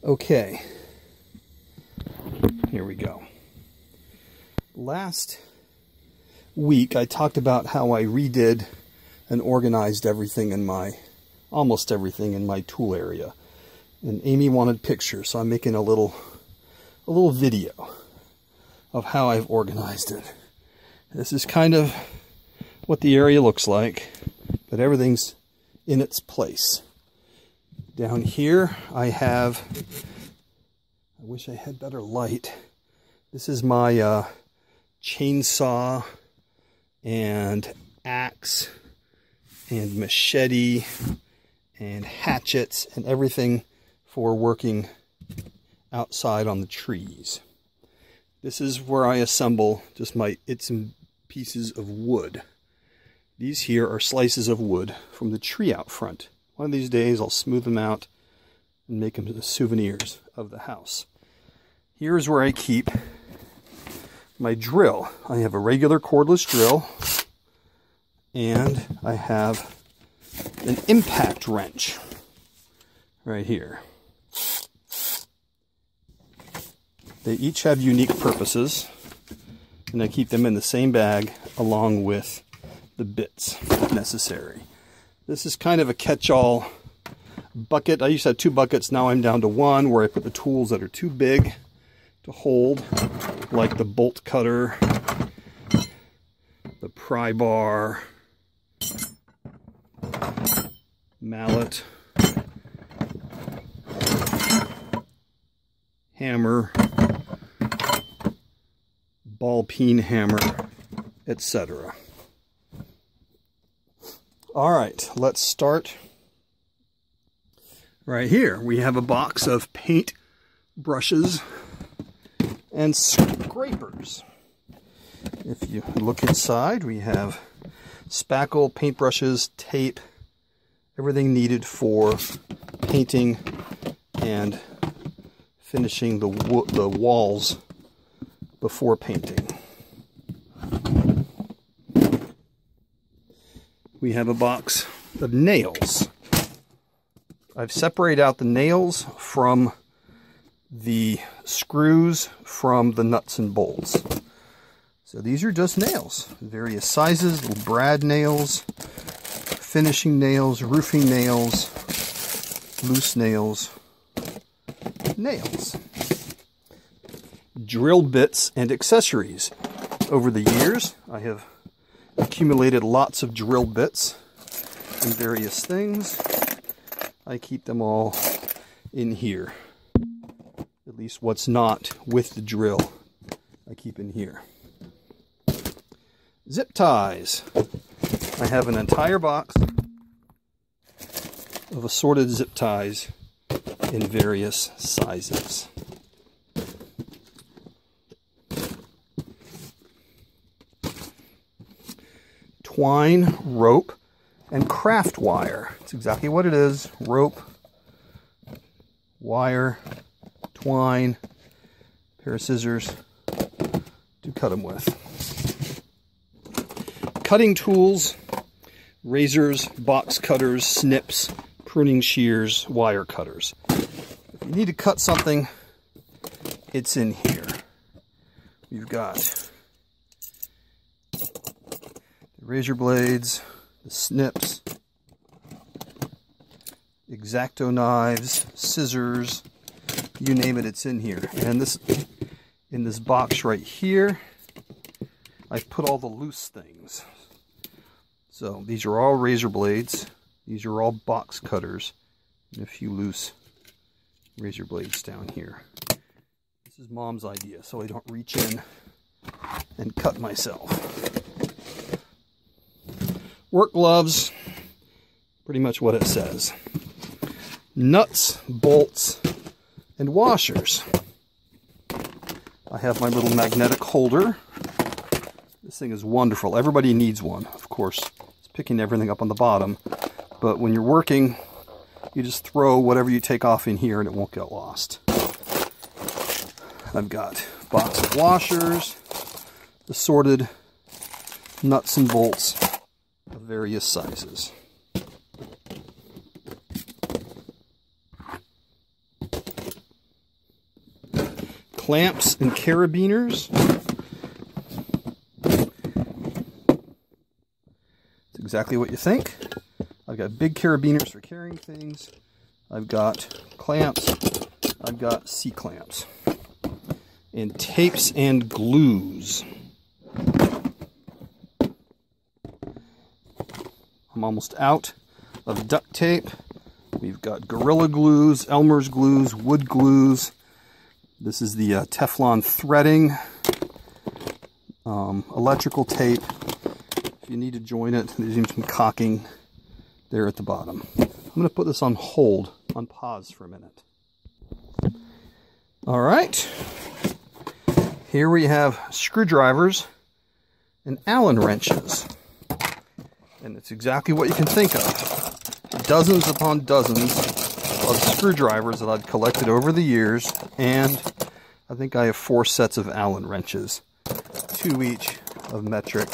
Okay, here we go. Last week I talked about how I redid and organized everything in almost everything in my tool area. And Amy wanted pictures, so I'm making a little video of how I've organized it. This is kind of what the area looks like, but everything's in its place. Down here I wish I had better light. This is my chainsaw and axe and machete and hatchets and everything for working outside on the trees. This is where I assemble just my bits and pieces of wood. These here are slices of wood from the tree out front. One of these days I'll smooth them out and make them the souvenirs of the house. Here's where I keep my drill. I have a regular cordless drill and I have an impact wrench right here. They each have unique purposes and I keep them in the same bag along with the bits necessary. This is kind of a catch-all bucket. I used to have 2 buckets, now I'm down to 1 where I put the tools that are too big to hold, like the bolt cutter, the pry bar, mallet, hammer, ball peen hammer, etc. All right, let's start right here. We have a box of paint brushes and scrapers. If you look inside, we have spackle, paintbrushes, tape, everything needed for painting and finishing the walls before painting. We have a box of nails. I've separated out the nails from the screws from the nuts and bolts. So these are just nails, various sizes, little brad nails, finishing nails, roofing nails, loose nails, nails. Drill bits and accessories. Over the years, I have accumulated lots of drill bits and various things. I keep them all in here. At least what's not with the drill, I keep in here. Zip ties. I have an entire box of assorted zip ties in various sizes. Twine, rope, and craft wire. It's exactly what it is. Rope, wire, twine, pair of scissors to cut them with. Cutting tools, razors, box cutters, snips, pruning shears, wire cutters. If you need to cut something, it's in here. You've got razor blades, the snips, X-Acto knives, scissors, you name it, it's in here. And in this box right here, I've put all the loose things. So these are all razor blades, these are all box cutters, and a few loose razor blades down here. This is Mom's idea, so I don't reach in and cut myself. Work gloves, pretty much what it says. Nuts, bolts, and washers. I have my little magnetic holder. This thing is wonderful. Everybody needs one, of course. It's picking everything up on the bottom. But when you're working, you just throw whatever you take off in here and it won't get lost. I've got a box of washers, assorted nuts and bolts of various sizes. clamps and carabiners. It's exactly what you think. I've got big carabiners for carrying things. I've got clamps. I've got C-clamps. And tapes and glues. I'm almost out of duct tape. We've got Gorilla Glues, Elmer's glues, wood glues. This is the Teflon threading. Electrical tape. If you need to join it, there's even some caulking there at the bottom. I'm going to put this on hold, on pause for a minute. All right. Here we have screwdrivers and Allen wrenches. And it's exactly what you can think of. Dozens upon dozens of screwdrivers that I've collected over the years, and I think I have 4 sets of Allen wrenches, 2 each of metric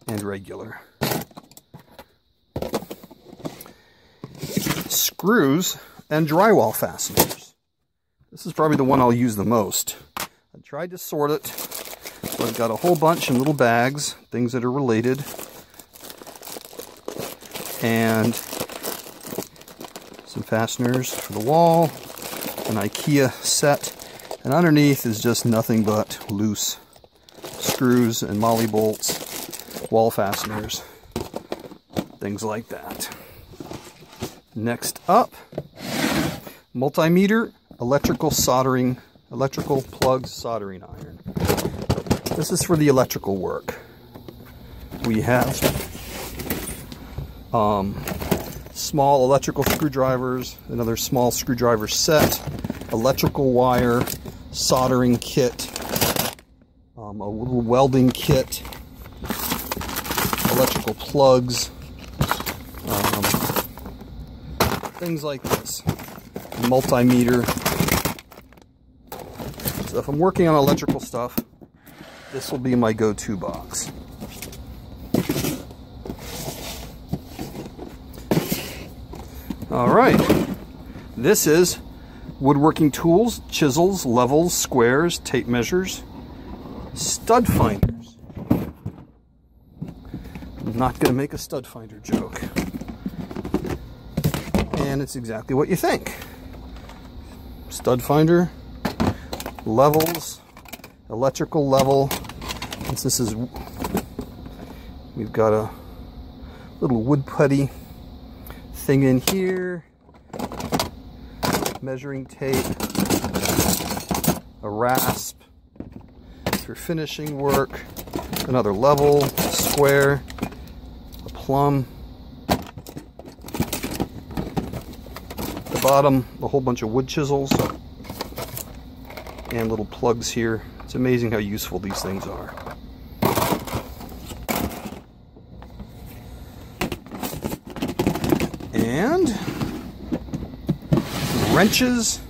and regular. Screws and drywall fasteners. This is probably the one I'll use the most. I tried to sort it, so I've got a whole bunch in little bags, things that are related, and some fasteners for the wall, an IKEA set, and underneath is just nothing but loose screws and molly bolts, wall fasteners, things like that. Next up, multimeter electrical plug soldering iron. This is for the electrical work. We have small electrical screwdrivers, another small screwdriver set, electrical wire, soldering kit, a little welding kit, electrical plugs, things like this. Multimeter. So if I'm working on electrical stuff, this will be my go-to box. All right, this is woodworking tools, chisels, levels, squares, tape measures, stud finders. I'm not going to make a stud finder joke. And it's exactly what you think. Stud finder, levels, electrical level. Since this is, we've got a little wood putty thing in here, measuring tape, a rasp for finishing work, another level, a square, a plumb. At the bottom, a whole bunch of wood chisels and little plugs here. It's amazing how useful these things are. And wrenches,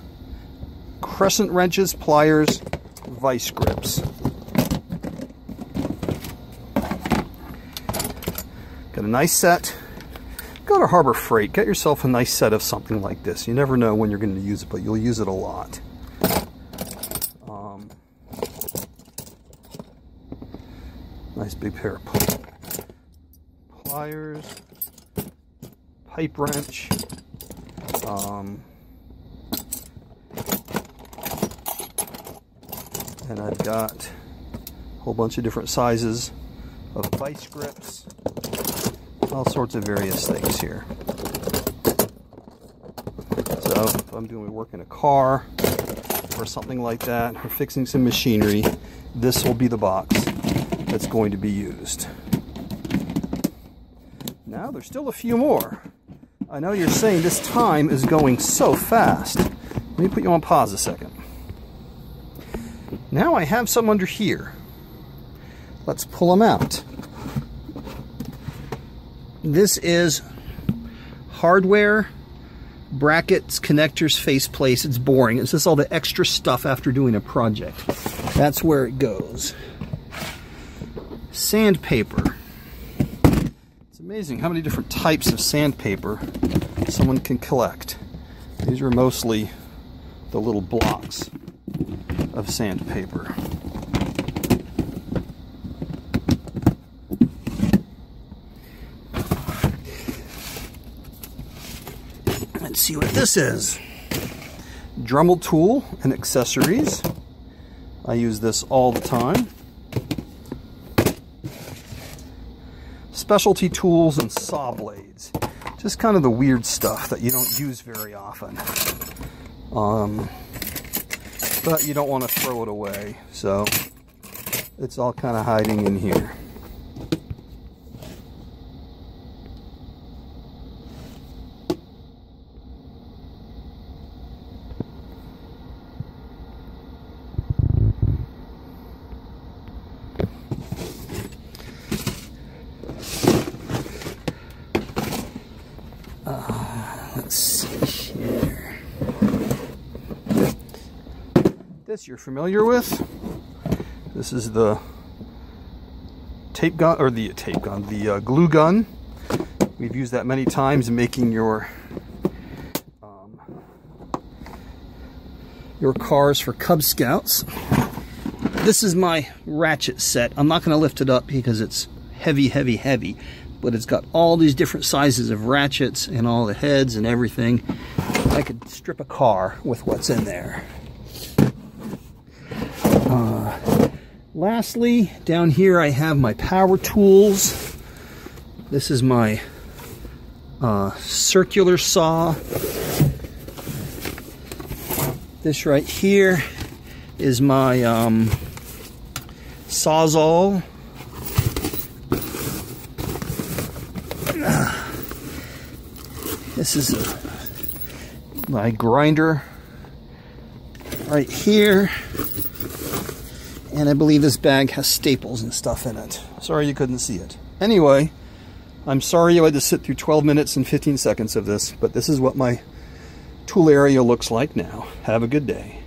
crescent wrenches, pliers, vice grips. Got a nice set. Go to Harbor Freight, get yourself a nice set of something like this. You never know when you're going to use it, but you'll use it a lot. Nice big pair of pliers, pipe wrench, and I've got a whole bunch of different sizes of vice grips, all sorts of various things here. So if I'm doing work in a car or something like that, or fixing some machinery, this will be the box that's going to be used. Now there's still a few more. I know you're saying this time is going so fast. Let me put you on pause a second. Now I have some under here. Let's pull them out. This is hardware, brackets, connectors, faceplates. It's boring. It's just all the extra stuff after doing a project. That's where it goes. Sandpaper. It's amazing how many different types of sandpaper someone can collect. These are mostly the little blocks. of sandpaper. Let's see what this is. Dremel tool and accessories. I use this all the time. Specialty tools and saw blades. Just kind of the weird stuff that you don't use very often. But you don't want to throw it away, so it's all kind of hiding in here. Let's see here. This you're familiar with. This is the tape gun, or the tape gun, the glue gun. We've used that many times in making your cars for Cub Scouts. This is my ratchet set. I'm not going to lift it up because it's heavy, heavy, heavy. But it's got all these different sizes of ratchets and all the heads and everything. I could strip a car with what's in there. Lastly, down here I have my power tools. This is my circular saw. This right here is my Sawzall. This is my grinder right here. And I believe this bag has staples and stuff in it. Sorry you couldn't see it. Anyway, I'm sorry you had to sit through 12 minutes and 15 seconds of this, but this is what my tool area looks like now. Have a good day.